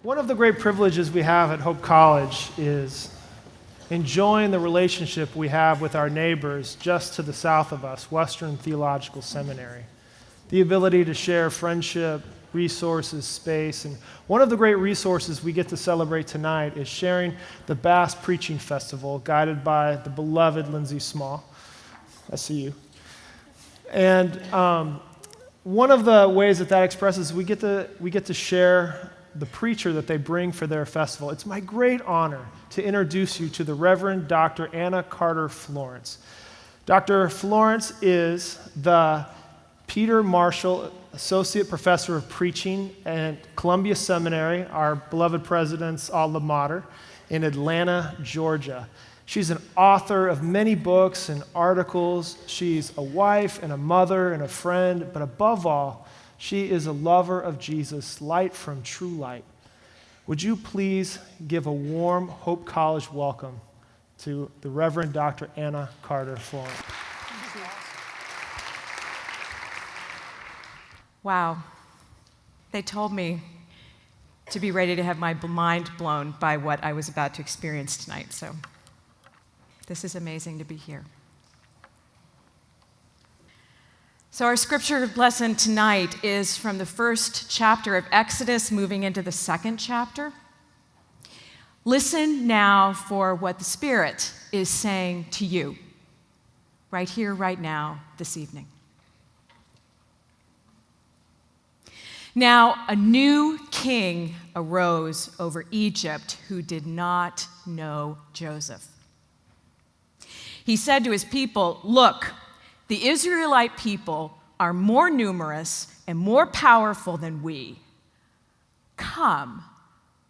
One of the great privileges we have at Hope College is enjoying the relationship we have with our neighbors just to the south of us, Western Theological Seminary. The ability to share friendship, resources, space, and one of the great resources we get to celebrate tonight is sharing the Bast Preaching Festival, guided by the beloved Lindsay Small. I see you. And one of the ways that expresses, we get to share the preacher that they bring for their festival. It's my great honor to introduce you to the Reverend Dr. Anna Carter Florence. Dr. Florence is the Peter Marshall Associate Professor of Preaching at Columbia Seminary, our beloved president's alma mater, in Atlanta, Georgia. She's an author of many books and articles. She's a wife and a mother and a friend, but above all, she is a lover of Jesus, light from true light. Would you please give a warm Hope College welcome to the Reverend Dr. Anna Carter Florence. Wow. They told me to be ready to have my mind blown by what I was about to experience tonight, so this is amazing to be here. So our scripture lesson tonight is from the first chapter of Exodus, moving into the second chapter. Listen now for what the Spirit is saying to you, right here, right now, this evening. Now, a new king arose over Egypt who did not know Joseph. He said to his people, "Look, the Israelite people are more numerous and more powerful than we. Come,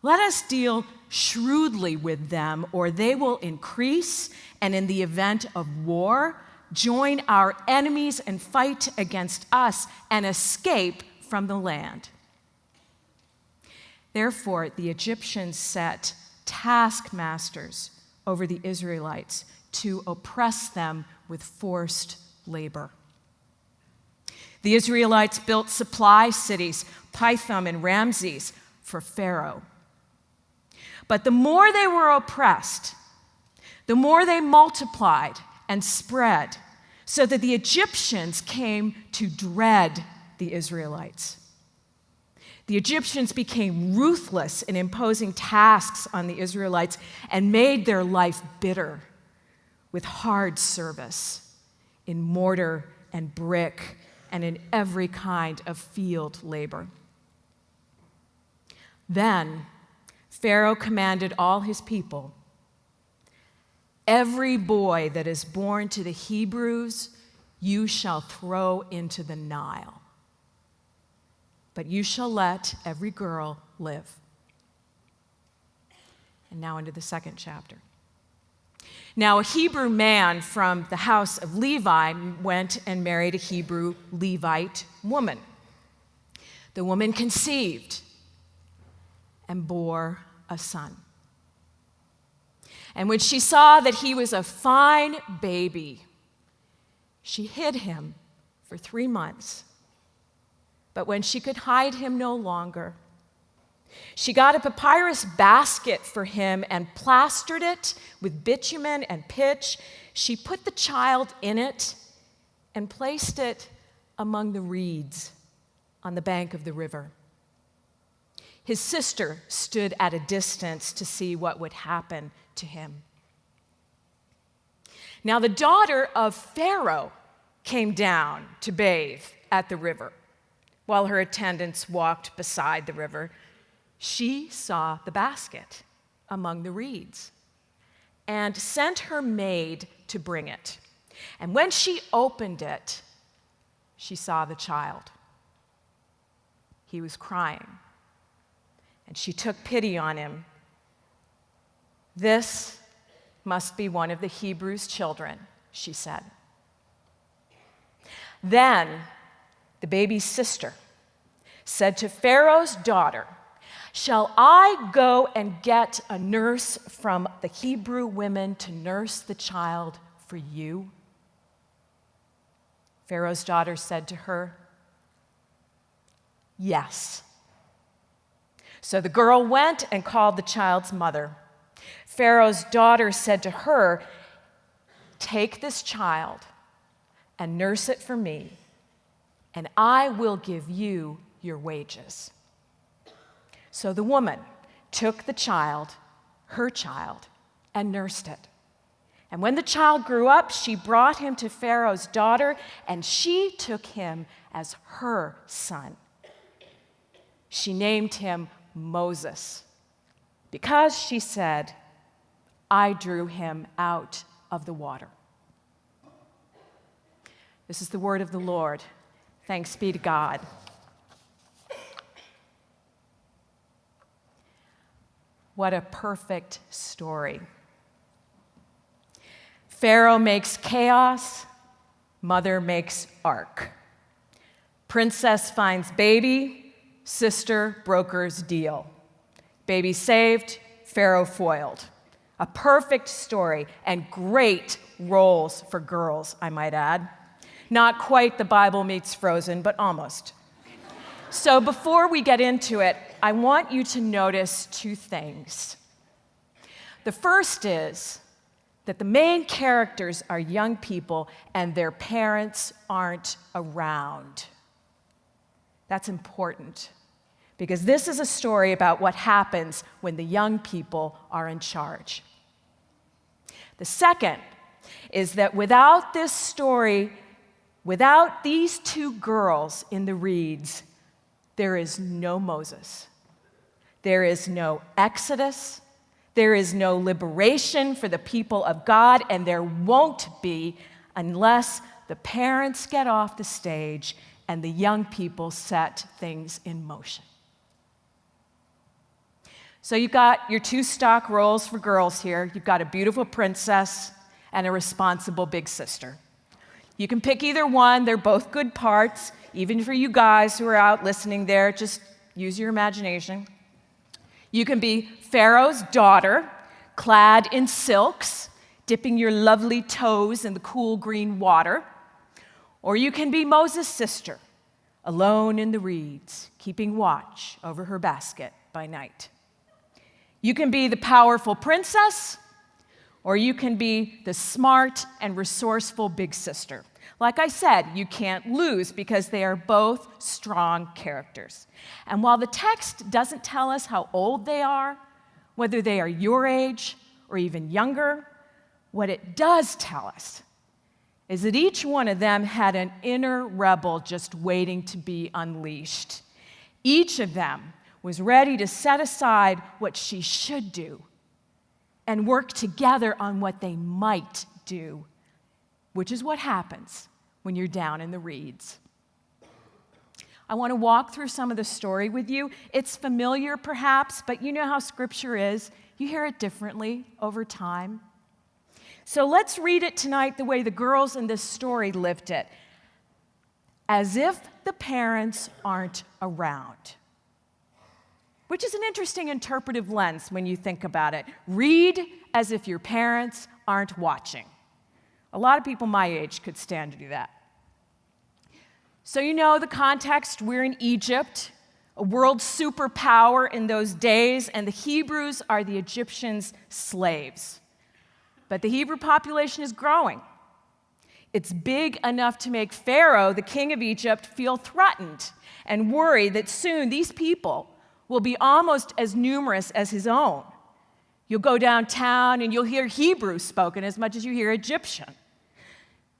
let us deal shrewdly with them, or they will increase, and in the event of war, join our enemies and fight against us and escape from the land." Therefore, the Egyptians set taskmasters over the Israelites to oppress them with forced labor. The Israelites built supply cities, Pithom and Ramses, for Pharaoh. But the more they were oppressed, the more they multiplied and spread, so that the Egyptians came to dread the Israelites. The Egyptians became ruthless in imposing tasks on the Israelites and made their life bitter with hard service in mortar and brick and in every kind of field labor. Then Pharaoh commanded all his people, "Every boy that is born to the Hebrews you shall throw into the Nile, but you shall let every girl live." And now into the second chapter. Now, a Hebrew man from the house of Levi went and married a Hebrew Levite woman. The woman conceived and bore a son. And when she saw that he was a fine baby, she hid him for 3 months. But when she could hide him no longer, she got a papyrus basket for him and plastered it with bitumen and pitch. She put the child in it and placed it among the reeds on the bank of the river. His sister stood at a distance to see what would happen to him. Now the daughter of Pharaoh came down to bathe at the river. While her attendants walked beside the river, she saw the basket among the reeds and sent her maid to bring it. And when she opened it, she saw the child. He was crying, and she took pity on him. "This must be one of the Hebrews' children," she said. Then the baby's sister said to Pharaoh's daughter, "Shall I go and get a nurse from the Hebrew women to nurse the child for you?" Pharaoh's daughter said to her, "Yes." So the girl went and called the child's mother. Pharaoh's daughter said to her, "Take this child and nurse it for me, and I will give you your wages." So the woman took the child, her child, and nursed it. And when the child grew up, she brought him to Pharaoh's daughter, and she took him as her son. She named him Moses, because she said, "I drew him out of the water." This is the word of the Lord. Thanks be to God. What a perfect story. Pharaoh makes chaos, mother makes ark. Princess finds baby, sister brokers deal. Baby saved, Pharaoh foiled. A perfect story and great roles for girls, I might add. Not quite the Bible meets Frozen, but almost. So before we get into it, I want you to notice two things. The first is that the main characters are young people and their parents aren't around. That's important, because this is a story about what happens when the young people are in charge. The second is that without this story, without these two girls in the reeds, there is no Moses. There is no Exodus. There is no liberation for the people of God, and there won't be unless the parents get off the stage and the young people set things in motion. So you've got your two stock roles for girls here. You've got a beautiful princess and a responsible big sister. You can pick either one. They're both good parts. Even for you guys who are out listening there, just use your imagination. You can be Pharaoh's daughter, clad in silks, dipping your lovely toes in the cool green water. Or you can be Moses' sister, alone in the reeds, keeping watch over her basket by night. You can be the powerful princess, or you can be the smart and resourceful big sister. Like I said, you can't lose because they are both strong characters. And while the text doesn't tell us how old they are, whether they are your age or even younger, what it does tell us is that each one of them had an inner rebel just waiting to be unleashed. Each of them was ready to set aside what she should do and work together on what they might do, which is what happens when you're down in the reeds. I want to walk through some of the story with you. It's familiar, perhaps, but you know how Scripture is. You hear it differently over time. So let's read it tonight the way the girls in this story lived it, as if the parents aren't around, which is an interesting interpretive lens when you think about it. Read as if your parents aren't watching. A lot of people my age could stand to do that. So you know the context. We're in Egypt, a world superpower in those days, and the Hebrews are the Egyptians' slaves. But the Hebrew population is growing. It's big enough to make Pharaoh, the king of Egypt, feel threatened and worry that soon these people will be almost as numerous as his own. You'll go downtown and you'll hear Hebrew spoken as much as you hear Egyptian.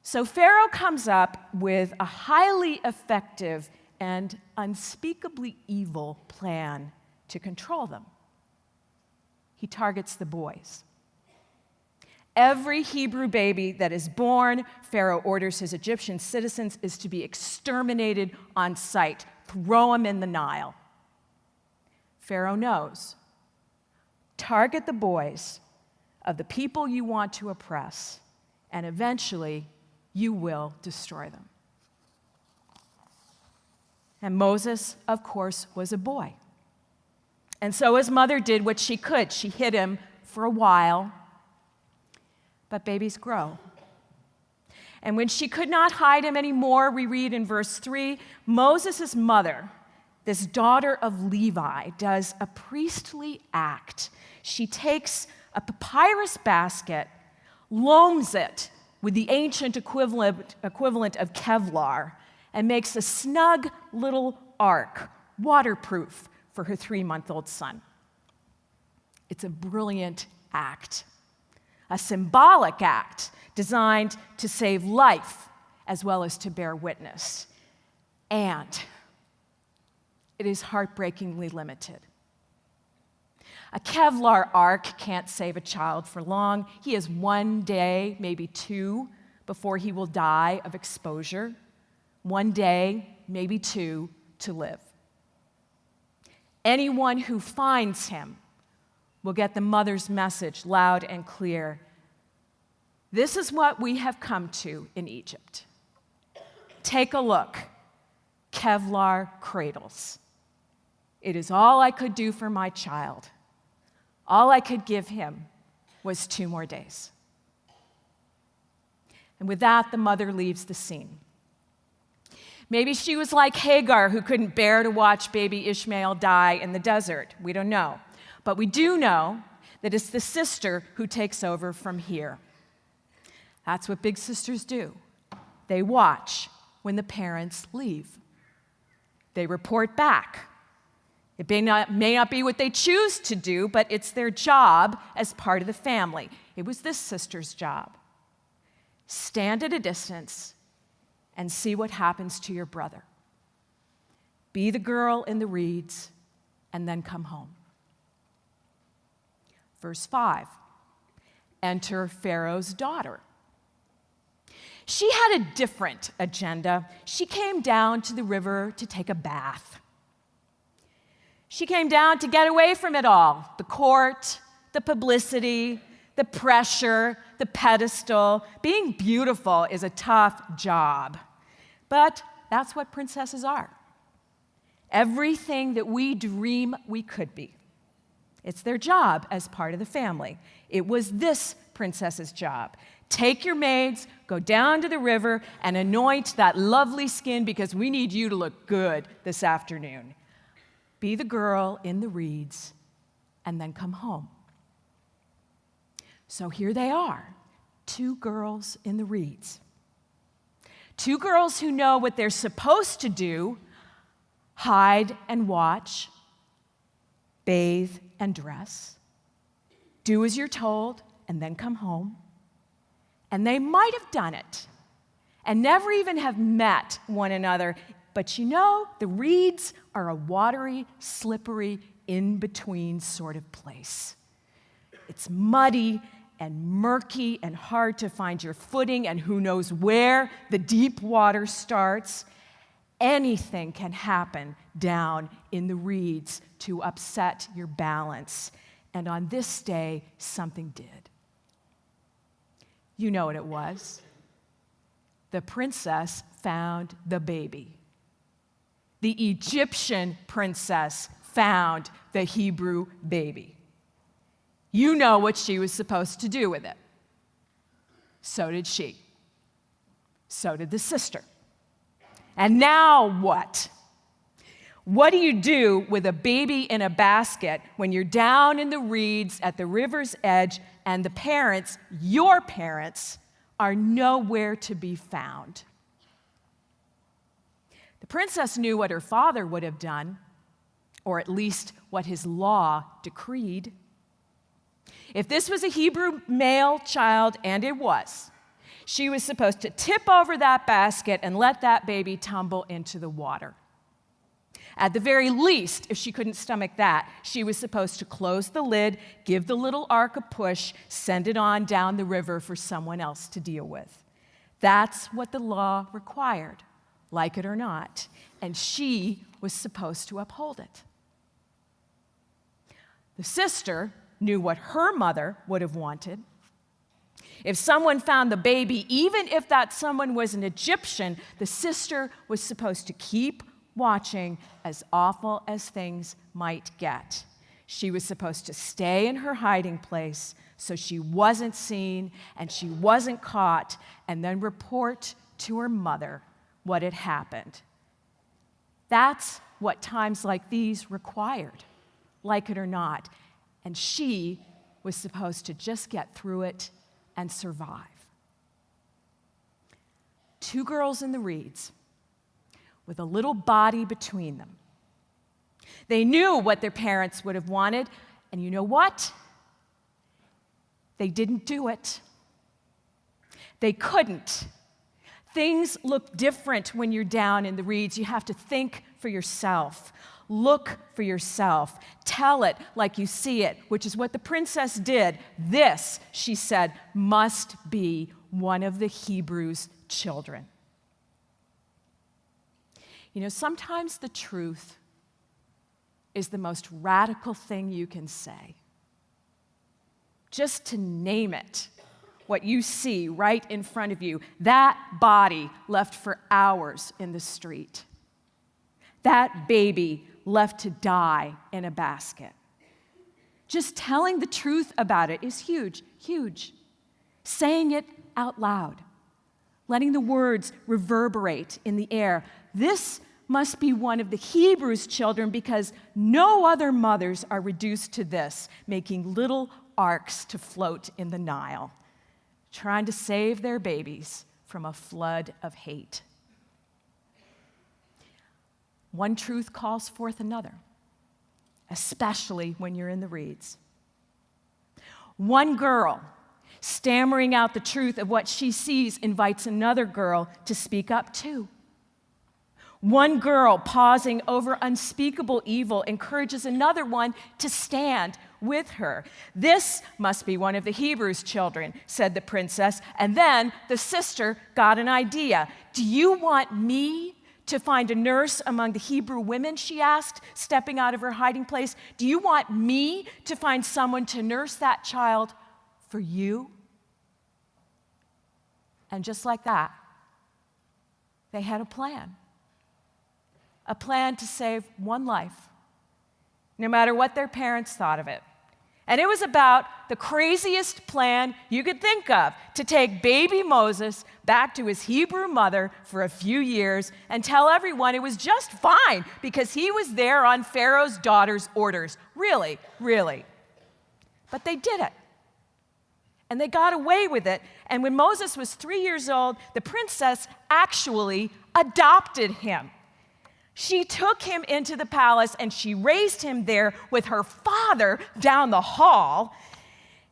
So Pharaoh comes up with a highly effective and unspeakably evil plan to control them. He targets the boys. Every Hebrew baby that is born, Pharaoh orders his Egyptian citizens, is to be exterminated on sight. Throw them in the Nile. Pharaoh knows. Target the boys of the people you want to oppress, and eventually you will destroy them. And Moses, of course, was a boy. And so his mother did what she could. She hid him for a while. But babies grow. And when she could not hide him anymore, we read in verse 3, Moses' mother this daughter of Levi, does a priestly act. She takes a papyrus basket, loams it with the ancient equivalent of Kevlar, and makes a snug little ark, waterproof, for her 3-month-old son. It's a brilliant act, a symbolic act designed to save life as well as to bear witness. And it is heartbreakingly limited. A Kevlar ark can't save a child for long. He has 1 day, maybe 2, before he will die of exposure. 1 day, maybe 2, to live. Anyone who finds him will get the mother's message loud and clear. This is what we have come to in Egypt. Take a look. Kevlar cradles. It is all I could do for my child. All I could give him was 2 more days. And with that, the mother leaves the scene. Maybe she was like Hagar, who couldn't bear to watch baby Ishmael die in the desert. We don't know. But we do know that it's the sister who takes over from here. That's what big sisters do. They watch when the parents leave. They report back. It may not be what they choose to do, but it's their job as part of the family. It was this sister's job. Stand at a distance and see what happens to your brother. Be the girl in the reeds, and then come home. Verse 5, enter Pharaoh's daughter. She had a different agenda. She came down to the river to take a bath. She came down to get away from it all, the court, the publicity, the pressure, the pedestal. Being beautiful is a tough job, but that's what princesses are. Everything that we dream we could be. It's their job as part of the family. It was this princess's job. Take your maids, go down to the river, and anoint that lovely skin because we need you to look good this afternoon. Be the girl in the reeds, and then come home. So here they are, 2 girls in the reeds. 2 girls who know what they're supposed to do: hide and watch, bathe and dress, do as you're told, and then come home. And they might have done it and never even have met one another. But you know, the reeds are a watery, slippery, in-between sort of place. It's muddy and murky and hard to find your footing, and who knows where the deep water starts. Anything can happen down in the reeds to upset your balance. And on this day, something did. You know what it was. The princess found the baby. The Egyptian princess found the Hebrew baby. You know what she was supposed to do with it. So did she. So did the sister. And now what? What do you do with a baby in a basket when you're down in the reeds at the river's edge and the parents, your parents, are nowhere to be found? The princess knew what her father would have done, or at least what his law decreed. If this was a Hebrew male child, and it was, she was supposed to tip over that basket and let that baby tumble into the water. At the very least, if she couldn't stomach that, she was supposed to close the lid, give the little ark a push, send it on down the river for someone else to deal with. That's what the law required, like it or not, and she was supposed to uphold it. The sister knew what her mother would have wanted. If someone found the baby, even if that someone was an Egyptian, the sister was supposed to keep watching, as awful as things might get. She was supposed to stay in her hiding place so she wasn't seen and she wasn't caught, and then report to her mother what had happened. That's what times like these required, like it or not. And she was supposed to just get through it and survive. 2 girls in the reeds with a little body between them. They knew what their parents would have wanted, and you know what? They didn't do it. They couldn't. Things look different when you're down in the reeds. You have to think for yourself. Look for yourself. Tell it like you see it, which is what the princess did. This, she said, must be one of the Hebrews' children. You know, sometimes the truth is the most radical thing you can say. Just to name it, what you see right in front of you, that body left for hours in the street. That baby left to die in a basket. Just telling the truth about it is huge, huge. Saying it out loud, letting the words reverberate in the air. This must be one of the Hebrews' children because no other mothers are reduced to this, making little arks to float in the Nile, trying to save their babies from a flood of hate. One truth calls forth another, especially when you're in the reeds. One girl stammering out the truth of what she sees invites another girl to speak up too. One girl pausing over unspeakable evil encourages another one to stand with her. This must be one of the Hebrews' children, said the princess. And then the sister got an idea. Do you want me to find a nurse among the Hebrew women, she asked, stepping out of her hiding place. Do you want me to find someone to nurse that child for you? And just like that, they had a plan to save one life, no matter what their parents thought of it. And it was about the craziest plan you could think of, to take baby Moses back to his Hebrew mother for a few years and tell everyone it was just fine because he was there on Pharaoh's daughter's orders. Really, really. But they did it. And they got away with it. And when Moses was 3 years old, the princess actually adopted him. She took him into the palace and she raised him there with her father down the hall.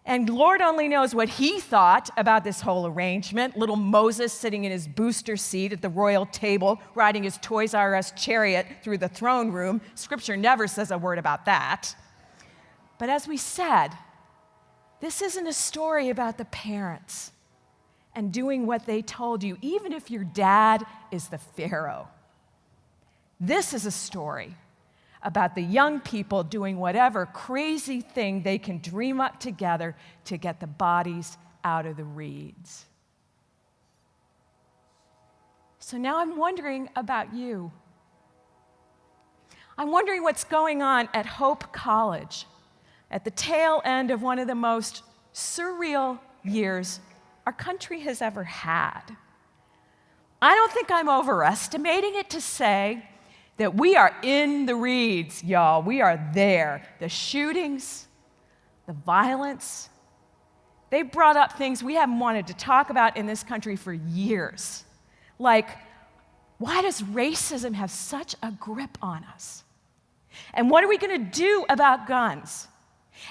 And Lord only knows what he thought about this whole arrangement. Little Moses sitting in his booster seat at the royal table, riding his Toys R Us chariot through the throne room. Scripture never says a word about that. But as we said, this isn't a story about the parents and doing what they told you, even if your dad is the Pharaoh. This is a story about the young people doing whatever crazy thing they can dream up together to get the bodies out of the reeds. So now I'm wondering about you. I'm wondering what's going on at Hope College at the tail end of one of the most surreal years our country has ever had. I don't think I'm overestimating it to say that we are in the reeds, y'all. We are there. The shootings, the violence, they brought up things we haven't wanted to talk about in this country for years. Like, why does racism have such a grip on us? And what are we going to do about guns?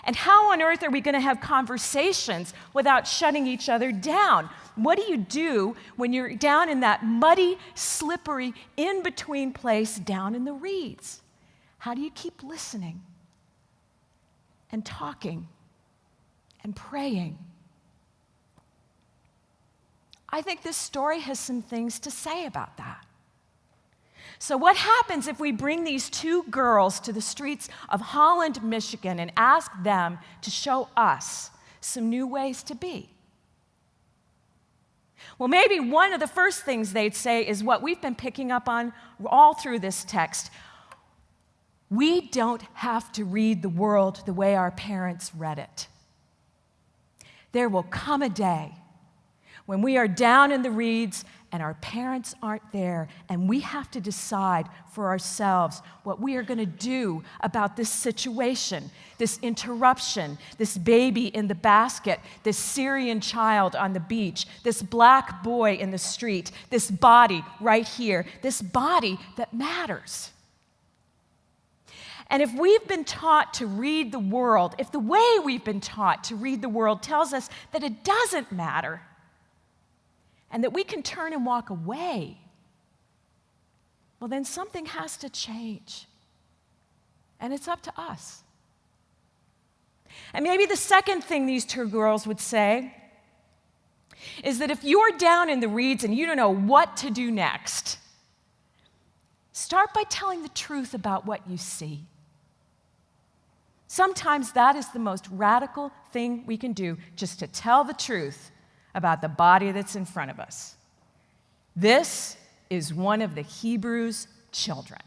And how on earth are we going to have conversations without shutting each other down? What do you do when you're down in that muddy, slippery, in-between place down in the reeds? How do you keep listening and talking and praying? I think this story has some things to say about that. So what happens if we bring these 2 girls to the streets of Holland, Michigan, and ask them to show us some new ways to be? Well, maybe one of the first things they'd say is what we've been picking up on all through this text. We don't have to read the world the way our parents read it. There will come a day when we are down in the reeds and our parents aren't there, and we have to decide for ourselves what we are going to do about this situation, this interruption, this baby in the basket, this Syrian child on the beach, this black boy in the street, this body right here, this body that matters. And if we've been taught to read the world, if the way we've been taught to read the world tells us that it doesn't matter and that we can turn and walk away, well, then something has to change. And it's up to us. And maybe the second thing these two girls would say is that if you're down in the reeds and you don't know what to do next, start by telling the truth about what you see. Sometimes that is the most radical thing we can do, just to tell the truth about the body that's in front of us. This is one of the Hebrews' children.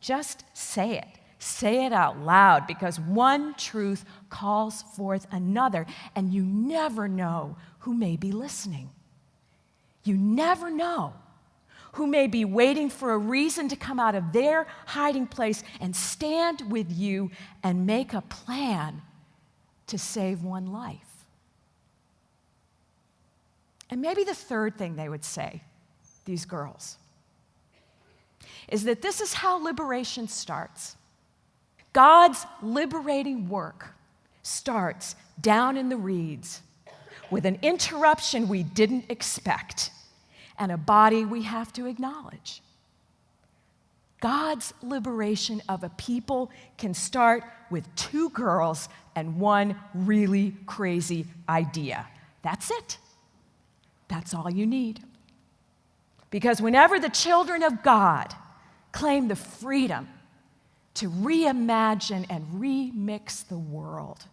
Just say it. Say it out loud, because one truth calls forth another, and you never know who may be listening. You never know who may be waiting for a reason to come out of their hiding place and stand with you and make a plan to save one life. And maybe the third thing they would say, these girls, is that this is how liberation starts. God's liberating work starts down in the reeds with an interruption we didn't expect and a body we have to acknowledge. God's liberation of a people can start with two girls and one really crazy idea. That's it. That's all you need. Because whenever the children of God claim the freedom to reimagine and remix the world,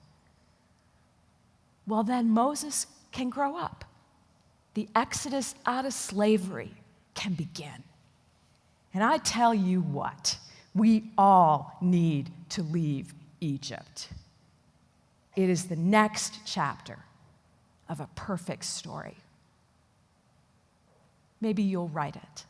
well, then Moses can grow up. The exodus out of slavery can begin. And I tell you what, we all need to leave Egypt. It is the next chapter of a perfect story. Maybe you'll write it.